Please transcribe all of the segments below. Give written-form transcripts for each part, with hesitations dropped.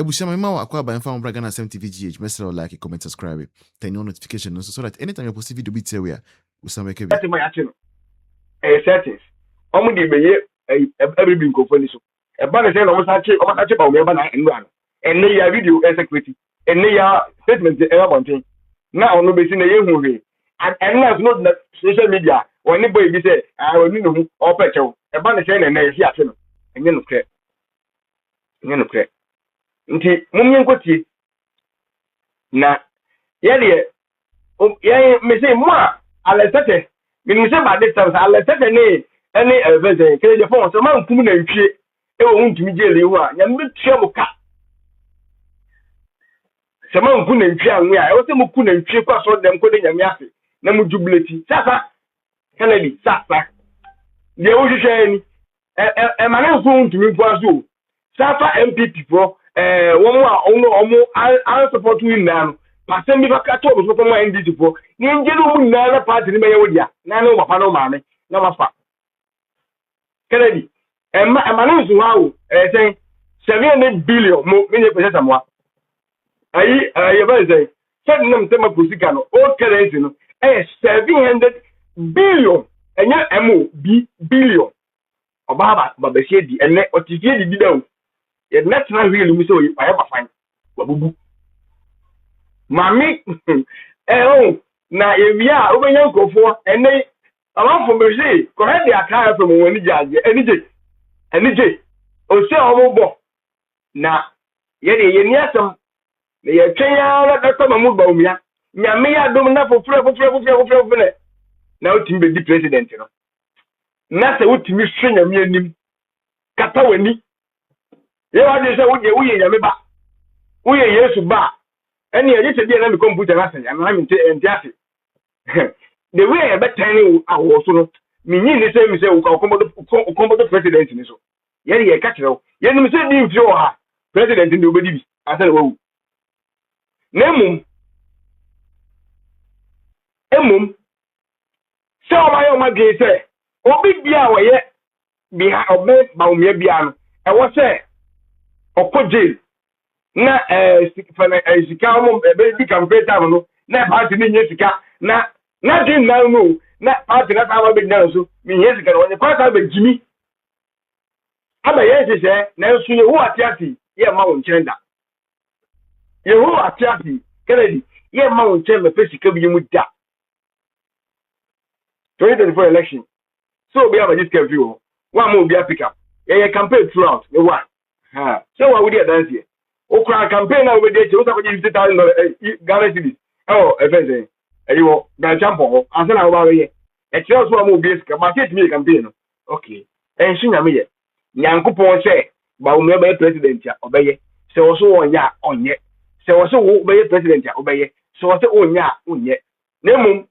Ebushama ma akwa ba mfa mbra Ghana TVGH mesra like comment subscribe turn on notification so that anytime you post video be tell we usama ke bi that's my action settings omo di beye every bin ko fani so e ba na say no mo sa che ba o me ba na enu ano enne ya video security enne ya statement e ba bonten na ono be si na ye hu we and na no na social media oni boy bi say oni no hu o pa chew e ba na say na na ye si ase no enye no kre nti mumye nkotie na ye me say mo alesete me say ba this time alesete ne any event ke je phone so man kum na ntwie e wo ntumi je le hu a nya me tue mo ka se man kum na ntwie anwe a e wo se mo kum na ntwie kwa so dem ko de nya me ase na mo jubileti sasa kanadi sasa de wo hwehwe ni ma na so ntumi kwa so sasa NPP pro one more I support you now. Pastor, if I catch up with my NDC for the engine na party in my area. Now, no, my man, no, my father. Kennedy, and my name is wow, saying 700 billion more percent more. I say, certain them tema Pusicano, all currency, 700 billion, and yet billion. Obama, Babashedi, and let what you did down. Yet national really me so I have a fine. Babubu. Mami na evia obenyan kofo ene awan fo me say correct the account from when NJ o se omo na ye ni asem na ye twenya na dr mamu ba umia nyame ya dom na fo fure na otimi be president no na se otimi hwe nyame anim kata wani ye wa de se wo ye nyame ba wo ye Yesu ba eni ye se de na me computer na sen na me entiase the way e betan awo so no me nyi ne se me se wo kombodo president ni so ye ka kire wo ye ni me se di mfi wo ha president ndi obedi bi asa na wo na emum se o ma yo ma gbe se obi bia wo ye bi ha obe ba o me bia no e wo se jail na sika mo be di campaign time no na party ni nye sika na din na no na party na ta be na so mi nye sika no kwa ta be jimi aba ye se na so ye hu atiati ye ma won chenda ye hu atiati Kennedy ye ma won chenda me sika bi mu da 2024 election so be aba this campaign o one mo be pick up ye campaign throughout the one so what would you dance here? Okra campaign now with the $50,000 Ghana cedis. Oh, event. You will be champion. I said, about here. It tells one more basic. Market me campaign. Okay. And she me. Yanko Pon say, but we may president ya obey. So also on ya on yet. So also obey president ya obey. So also on ya on yet. Nemo.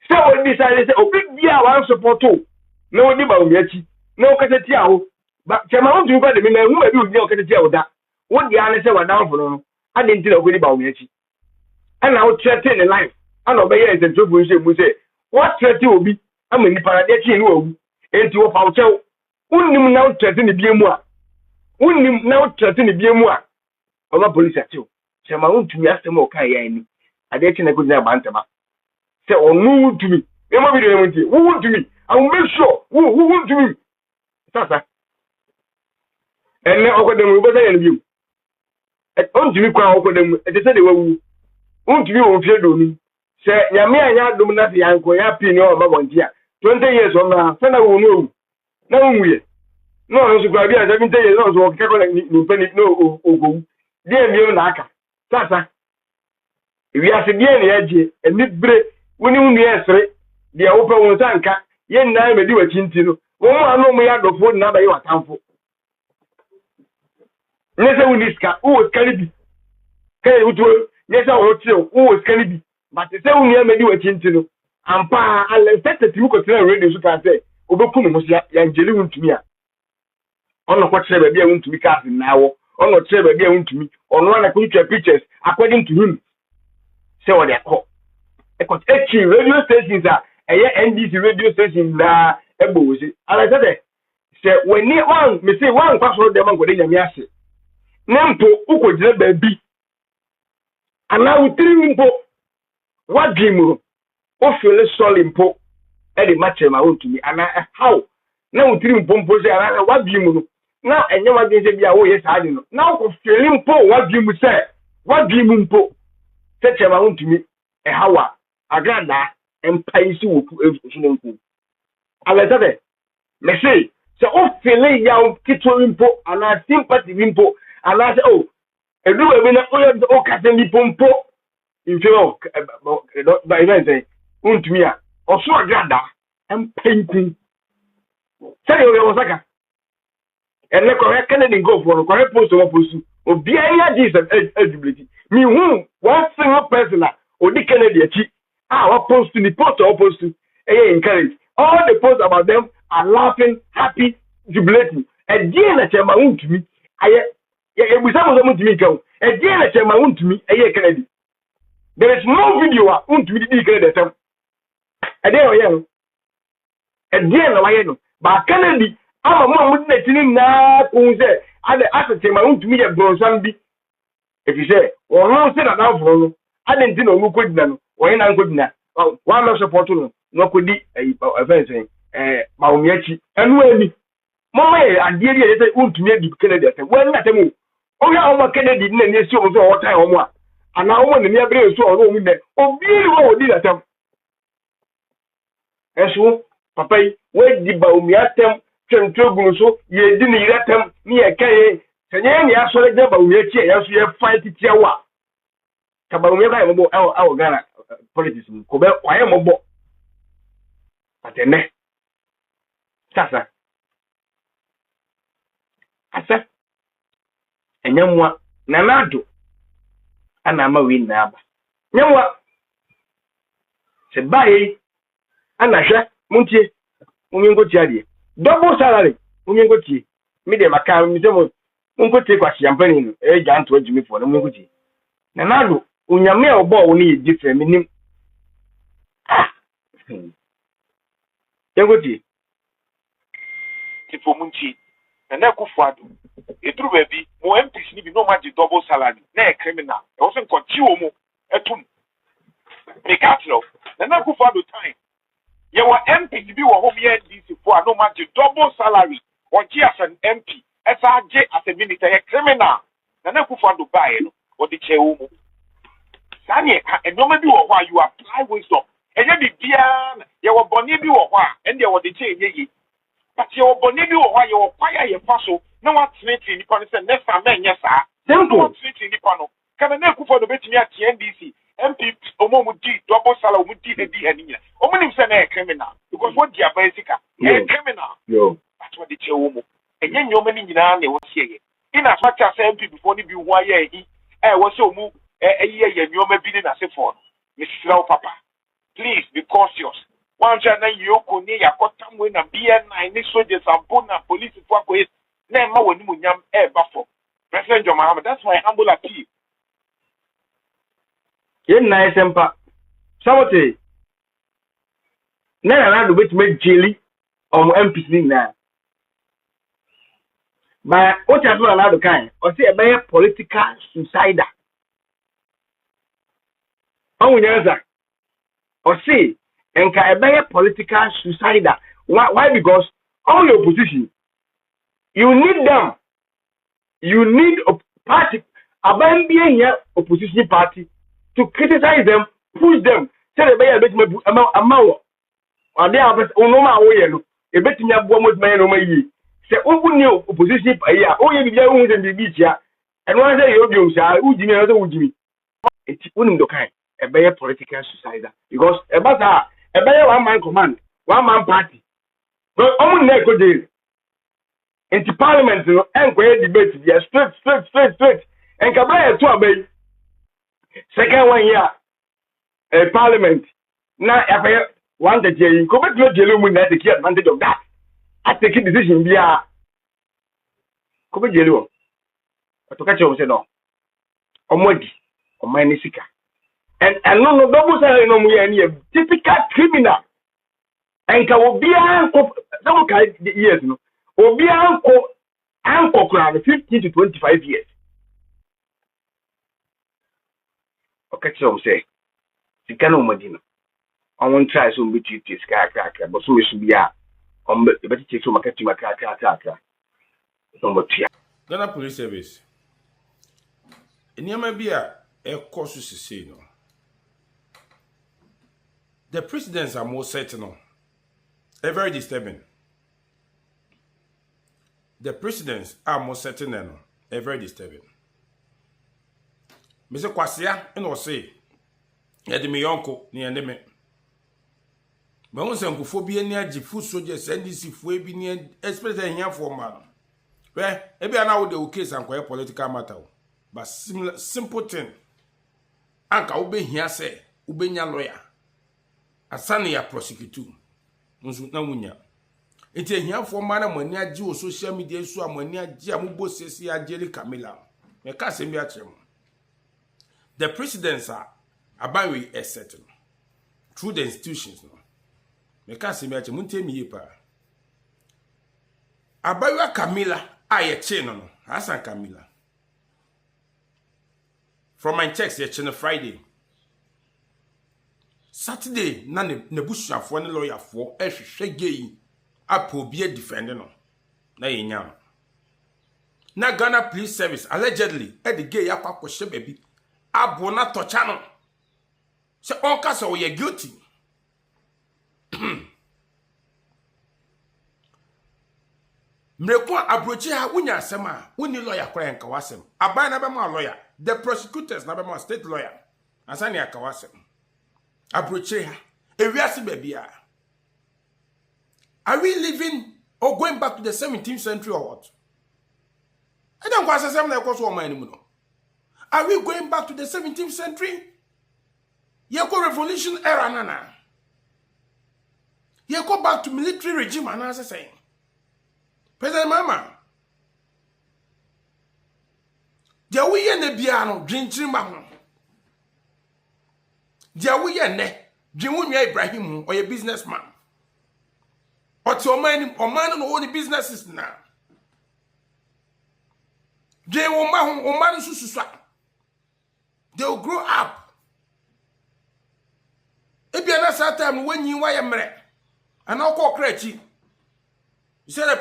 So we decided to say, oh, big deal, one support too. No, no, Catetia. But Chama do better than who may do no Catetia that. What the answer was down for no. I didn't tell you about me. And now threaten in life. And obey as a job we say, what threat will be? I mean, Paradesi and to a hotel. Wouldn't now threaten the BMWA. Wouldn't now threaten the BMWA. Our police at you. Chama to me ask them okay. I didn't think I could never answer. Say, or move to me. Who would to me? I will make sure who would to me. Sasa. And now over them over there you. At on to me kwa over them, they said they were won't you on Field. Say, Yamia and Yadominati and Koya Pino about 1 year. 20 years on now, Sana will know. No, we. No, I was going to 70 years old, or Catholic no, go. Dear Mionaka. Sasa. If you are the edge, and mid break, when you near the open one tanka, yen now may do a chintino. One more no me out of food now by your temple. Nessa Uniska, who was Calibi? Hey, yes, I will tell who was Calibi. But the same year may do a chintino. And pa, I'll set the two consider radio so can say, Obokum was Angeli to me. On what Trevor be able to be cast now, on what Trevor be able to me, on one I put your pictures according to him. Say what they call. Because actually, radio stations are a NDC radio station na Ebozi. And I said, say, when one, me say one password them on Godia Miasi. nempo ukojire baby ana utiri mpo wadrimu o feel solid mpo e de Chairman Wontumi ana how na utiri mpo se ana wadrimu no na enye wadin se bia wo ye saade no na ko feel mpo wadrimu mpo se Chairman Wontumi hawa agrada empaisi wo funu mpo alezade me say so o feel ya kitwo mpo ana sympathy mpo ana say oh edu we na o ka se ni pompo info by even say Wontumi a o so agrada empanku say yo saka ele ko Kennedy go for ko post o post obi anya Jesus edubility me hu one single person a odi Kennedy achi wa post ni post o post encourage all the posts about them are laughing happy jubilating again na Chairman Wontumi aye ebusa mo Wontumi kan again na Chairman Wontumi aye Kennedy there is no video Wontumi di Kennedy dem again oye no again na waye no ba Kennedy ama mo na tini na ko se ade Chairman Wontumi ye bronsan bi if you say no say na dan foro no ade nti na omu ko dina no oye na nko dina wa me support no no ko di event ma omiachi enu ani mama ye ade ade ye say Wontumi adi Kennedy say when na temu o ya o ma Kennedy na ni esi o so o time o mo ana o mo na ni abere so o no mu ne obi ri wo di na tem eso papa yi we di ba omiatem twentwegunu so ye di ni iratem ni ye kaye senye ni asore je ba omiachi ye so ye fight titia wa ka ba omiachi ba mo awo Ghana politics ko be waye mo bo atene sasa asa enyamwa na nado ana ma wi na aba nyamwa se bae ana hwe muntie munyengo tiade double salary munyengo tie me de maka mi se mo mungo tie kwa champagne no ja nto adwumi fo na mungo tie na nado unyame a obo wo ne ye different minim yengo tie tipo munti na kufuado eduru baby mo MPs ni bi no ma di double salary na criminal e wo se nkochi wo mo etum me katlo na kufuado time ye wa MPs bi wo home ye NDC for no ma di double salary or gi as an MP esa gi as a minister ye criminal na kufuado bae no o di che wo mo sani e no ma bi wo ho you apply wisdom enye bi bia ye wo boni bi wo ho a ende wo di che ye but you boni bi wo ho ye wo kwaya ye faso na wa trete nipa no se next time enye saa simple trete nipa no kana na kufuado betimi a NDC MPP omo di double salary omo di edi aninya omo nim say na criminal because what dia basika criminal yo but what the chewo mo enye nyoma ni nyina na wo sie ye ina facha say MPP before ni bi ho aye hi wo say omo ye nyoma bi ni na se for Mr. Papa please be cautious one try na yoko ni yakota mo na BN9 ni soldiers and na police for ko na ma woni munyam bafo President John Mahama, that's my humble appeal. Yen na esempa sabote na do betime jeli MPs ni na ba o cha so na do kan o se e political suicide o nyanza o se enka e political suicide why because all your opposition you need them, you need a party aban bi here opposition party to criticize them, push them. Say the better bet amawo. Or they are onoma oye no. E betimi abo mo man no mayi. Say ogun ni opposition pa ya. Oye bi ya ohun se bi tia. And one say you bi sha, ujimi na so ujimi. Eti unim do kan. E be political suicide because e ba sa e be one man command, one man party. But omun na go dey. Into parliament no enquire debate dia straight. And kabla to abey. Second one year, parliament. Now, if one that you come to the room, take advantage of that. I take a decision. Be a come to the room. But to catch you, say no. Omodi, or my nisika. And no double salary no more any typical criminal. And can be a some kind years no. Or be uncle 15 to 25 years. catch them say, the canon Medina. I won't try some bit to sky cracker, but so should be the better take some catching my car. Number 3. Ghana Police Service. Nneɛma bi a ɛkɔ so sisi no. The presidents are more certain no. Very disturbing. The presidents are more certain no. Very disturbing. Mr. Kwasia and say, "Yadi me yonko ni ende me." But once nkufo bi ani agi fu0 NDC fu bi ni expect ehia for man. Well, ebi ana wo de case and political matter. But simple thing. Anka ube hia se, ube nya lawyer. Asane ya prosecutor. Nso na munya. Enti hia for man amani agi o social media so amani agi amubo sesi ageli Camilla. Me ka se bi a chem. The presidents are aban we elsɛ through the institutions no. Me ka se bi a chem ntemi ye pa. Abawa Camilla aye che no. Hasan Camilla. From my checks, ye Friday. Saturday, na ne busuafo ne lawyer for ehwehwe gei apo bia defend no. Na yenya. Na Ghana Police Service allegedly the gay akwakohye baby abo na tocha no. Se onka so ye guilty. Mreko abrochi ha wunya asem a woni lawyer kora enka wasem. Aban na be ma lawyer. The prosecutors na be my state lawyer. Asani akawasem. Abroche ha. Ewiase babia. Are we living or going back to the 17th century or what? I don't want to say na ekoso o man mu no. Are we going back to the 17th century? Yeko revolution era nana. Yeko back to military regime and as saying. President Mama. Dia wo ye ne bia no dwinkyiri ma ho. Dia wo ye ne dwin wo nwa Ibrahim o ye businessman. Oti o man no wo ni businesses na. Dwin wo ma ho o man sususua. They will grow up. Ebia na sa time when you wa ye mre. Ana ko krachi. You said that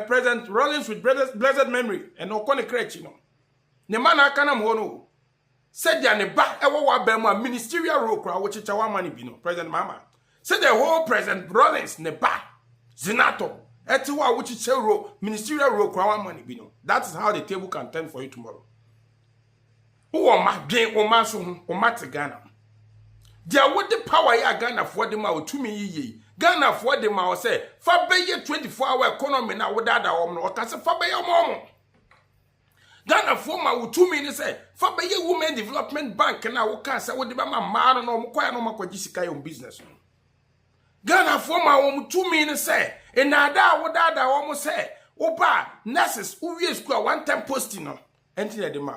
President Rollins with blessed memory and no kone krachi no. Ne man aka na mo no said ya ne ba ewo wa ba mu ministerial role kra wo chicha wa mani bi no President Mama said the whole President Rollins ne ba zinato eti wa wo chicha role ministerial role kra wa mani bi no. That is how the table can turn for you tomorrow. Who ma dwen o ma so ho o ma te Ghana dia wo the power ya Ghana for dem a otumi yiye Ghana for dem a say fa be ye 24-hour economy na wo dada wo no o ka se fa be ye mo Ghana for ma utumi ni say fa be ye women development bank na wo kan say wo de ba ma no mo kwaya no makwaji sika yo business no Ghana for ma wo utumi ni say enada wo dada wo mo say wo ba nurses wo wie school one time posting no enti de ma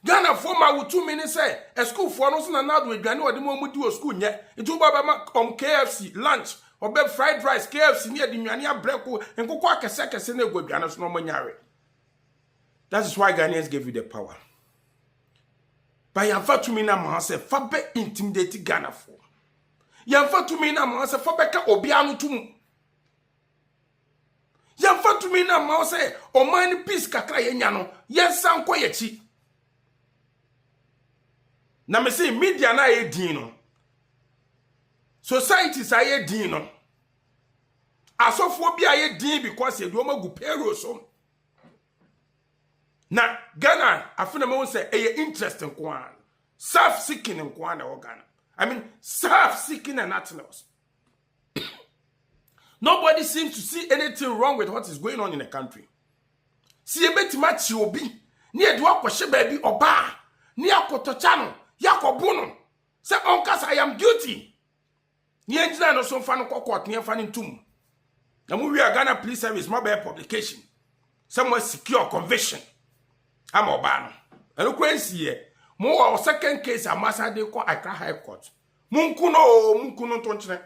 Ghana for ma utumi ni say a school for no so na do adwane wo de mo mudi o school nye itu ba ba ma KFC lunch obe fried rice KFC ni de nwane abreko nkoko akese na egwadwane so no mo nyare. That is why Ghanaians gave you the power. But yamfa to me na ma say fa be intimidate Ghana for. Yamfa to me na ma say fa be ka obi anu tum. Yamfa to me na ma say o man peace kakra ye nya no yensan kɔ yechi. Na me say media na ye din no. Societies are ye din no. Asofo bi aye din because ye do magu payroll so. Na Ghana afuna me say eye interesting kwa. Self-seeking in kwa na Ghana. I mean self-seeking and nothing else. Nobody seems to see anything wrong with what is going on in the country. See a bit much obi. Ni edu akwhye ba bi oba. Ni akotocha no, yakobu no. Say onkas I am guilty. Ni enjina no so fa no court ni fa ntum. Na mu wi Ghana Police Service mobile publication. Someone secure conviction. I'm Obano. And look where see more second case amasa de ko Accra High Court. Munkuno tonchine.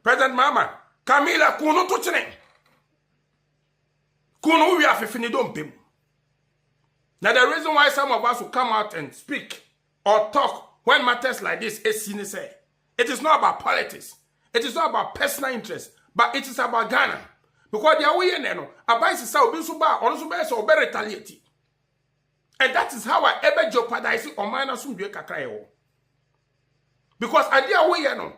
President Mama, Camilla kuno tonchine. Kuno we have fini don't pay. Now the reason why some of us will come out and speak or talk when matters like this is seen. It is not about politics. It is not about personal interest, but it is about Ghana. Because they are way no aban sisa obi so ba ono so be so obe retaliate. And that is how I ever jeopardize on my asumdwe kakra ye. Because idea way no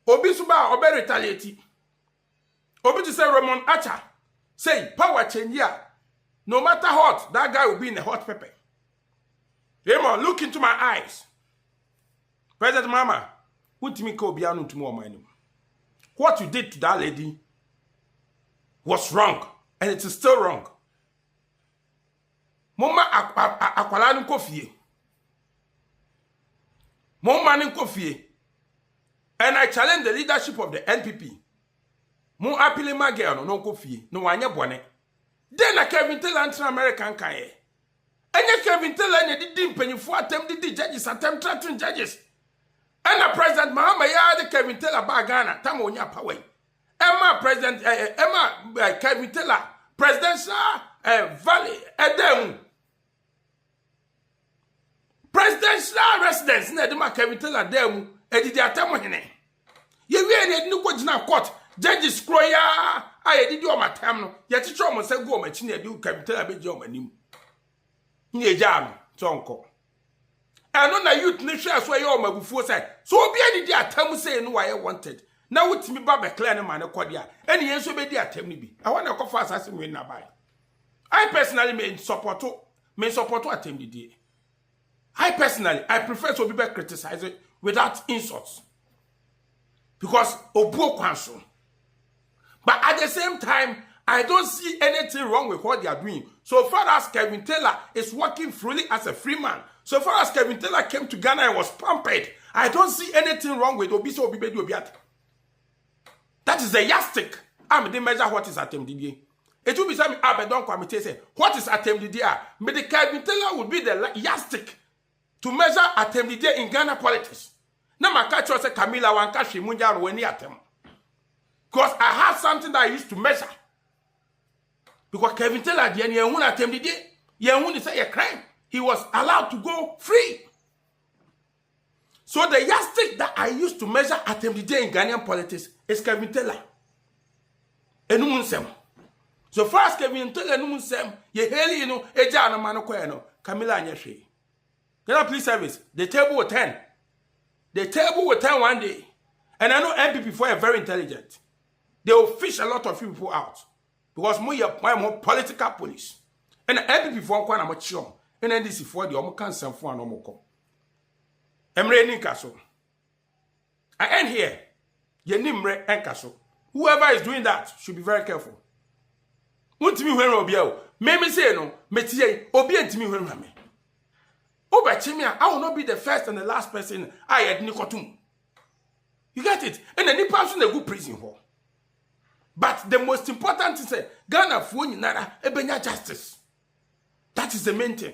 obi so ba obe retaliate. Obi to say Ramon Acha say power change here. No matter what, that guy will be in a hot pepper. Raymond, look into my eyes. President Mama, what you did to that lady was wrong, and it is still wrong. Mama akwala nko fie. Mama nko fie. And I challenge the leadership of the NPP. Mo appeal my girl no nko fie. No wanya bone. Then I Kevin Taylor American kaye. Enya Kevin Taylor did mpanyifo atem did judges atem threatening judges. And the President Mahama ya the Kevin Taylor ba Ghana tam onya power. Emma President Kevin Taylor presidential valley edem. Presidential residence na dem Kevin Taylor dem edidi atem hene. Ye wi ene ni ko gina court judges kroya aye didi o matam no ye teacher o mo se go o machi na edi Kevin Taylor be je o manim. Ni eja no tonko. Eno na youth ni hwe so ye o magufuo say so obi adidi atam say no why wanted. Na wutimi ba be clear ne man kode a ene yen so be di atam ni bi. I want to call for assassin we na buy. I personally may support atam didi. I prefer to be criticized without insults. Because obuo kwanso. But at the same time, I don't see anything wrong with what they are doing. So far as Kevin Taylor is working freely as a free man, so far as Kevin Taylor came to Ghana and was pampered, I don't see anything wrong with Obiso Obibedu Obiat. That is the yardstick. I'm the measure what is attempted. It will be some Abedon committee say, what is attempted here? But the Kevin Taylor would be the yardstick to measure attempted in Ghana politics. Now my catch was a Camila Wankashi Munjan when he attempt. Because I have something that I used to measure. Because Kevin Taylor, the one attempted it, you say a crime. He was allowed to go free. So the yardstick that I used to measure attempted in Ghanaian politics is Kevin Taylor. So far as Kevin Taylor, ye heli no eja no mano no Camila Anyashe. Ghana Police Service, the table will turn. The table will turn one day. And I know NPP are very intelligent. They will fish a lot of people out. Because more political police. And the NPP for one am chum. And NDC for the omo can some for an omoko. Emre Nikaso. I end here. Yenimre Enkaso. Whoever is doing that should be very careful. Wontimi hwen obiao. Me say no, metie obi antimi hwen rame. Obachimia, I will not be the first and the last person I had Nikotum. You get it? And the Nipa in a good prison hall. But the most important thing is Ghana for nara ebenya justice. That is the main thing.